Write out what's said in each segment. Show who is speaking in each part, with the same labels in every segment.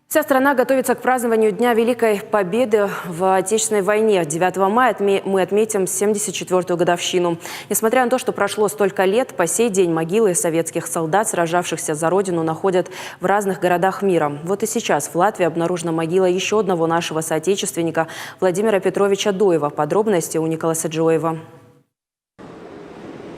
Speaker 1: Вся страна готовится к празднованию Дня Великой Победы в Отечественной войне. 9 мая мы отметим 74-ю годовщину. Несмотря на то, что прошло столько лет, по сей день могилы советских солдат, сражавшихся за Родину, находят в разных городах мира. Вот и сейчас в Латвии обнаружена могила еще одного нашего соотечественника Владимира Петровича Доева. Подробности у Николаса Джоева.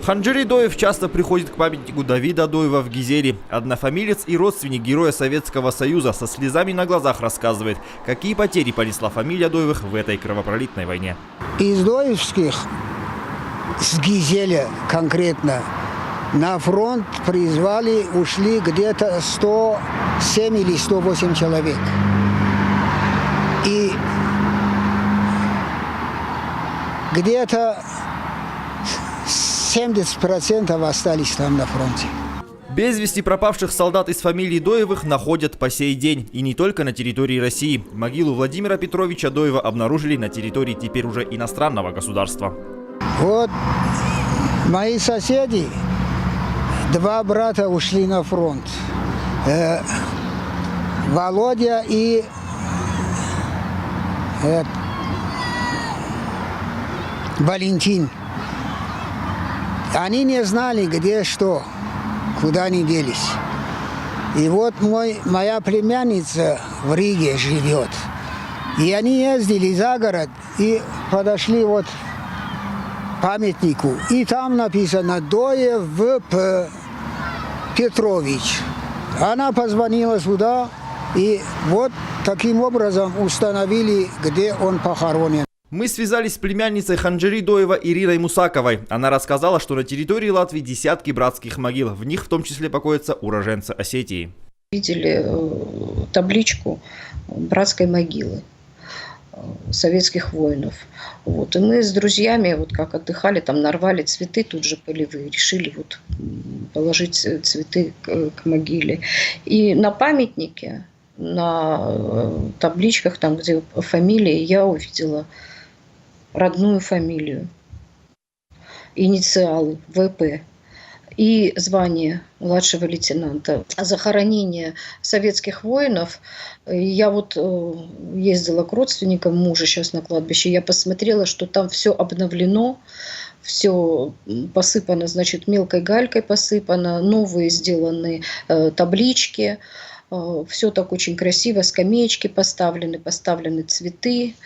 Speaker 2: Ханджери Доев часто приходит к памятнику Давида Доева в Гизере. Однофамилец и родственник героя Советского Союза со слезами на глазах рассказывает, какие потери понесла фамилия Доевых в этой кровопролитной войне.
Speaker 3: Из Доевских, с Гизеля конкретно, на фронт призвали, ушли где-то 107 или 108 человек. И где-то 70% остались там на фронте.
Speaker 2: Без вести пропавших солдат из фамилии Доевых находят по сей день. И не только на территории России. Могилу Владимира Петровича Доева обнаружили на территории теперь уже иностранного государства.
Speaker 3: Вот мои соседи, два брата ушли на фронт. Володя и Валентин. Они не знали, где что, куда они делись. И вот моя племянница в Риге живет. И они ездили за город и подошли вот к памятнику. И там написано «Доев В. Петрович». Она позвонила сюда, и вот таким образом установили, где он похоронен.
Speaker 2: Мы связались с племянницей Ханджери Доева Ириной Мусаковой. Она рассказала, что на территории Латвии десятки братских могил. В них в том числе покоятся уроженцы Осетии.
Speaker 4: Видели табличку братской могилы советских воинов. Вот. И мы с друзьями, вот как отдыхали, там нарвали цветы тут же полевые, решили вот положить цветы к могиле. И на памятнике, на табличках, там где фамилии, я увидела родную фамилию, инициалы ВП и звание младшего лейтенанта. Захоронение советских воинов. Я вот ездила к родственникам мужа сейчас на кладбище, я посмотрела, что там все обновлено, все посыпано, значит, мелкой галькой посыпано, новые сделаны таблички, все так очень красиво, скамеечки поставлены цветы.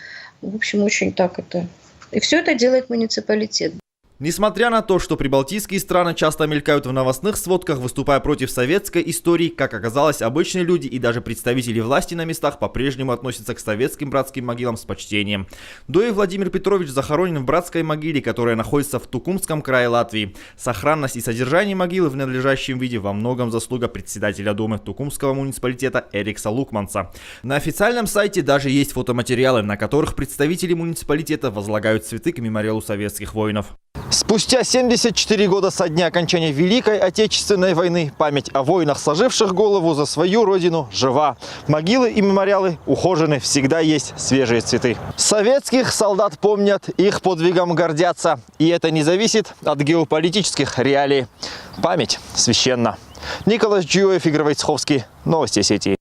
Speaker 4: В общем, очень так это. И все это делает муниципалитет.
Speaker 2: Несмотря на то, что прибалтийские страны часто мелькают в новостных сводках, выступая против советской истории, как оказалось, обычные люди и даже представители власти на местах по-прежнему относятся к советским братским могилам с почтением. Доев Владимир Петрович захоронен в братской могиле, которая находится в Тукумском крае Латвии. Сохранность и содержание могилы в надлежащем виде во многом заслуга председателя Думы Тукумского муниципалитета Эрикса Лукманса. На официальном сайте даже есть фотоматериалы, на которых представители муниципалитета возлагают цветы к мемориалу советских воинов. Спустя 74 года со дня окончания Великой Отечественной войны память о воинах, сложивших голову за свою родину, жива. Могилы и мемориалы ухожены, всегда есть свежие цветы. Советских солдат помнят, их подвигом гордятся. И это не зависит от геополитических реалий. Память священна. Николас Джоев, Игорь Войцеховский. Новости Осетии.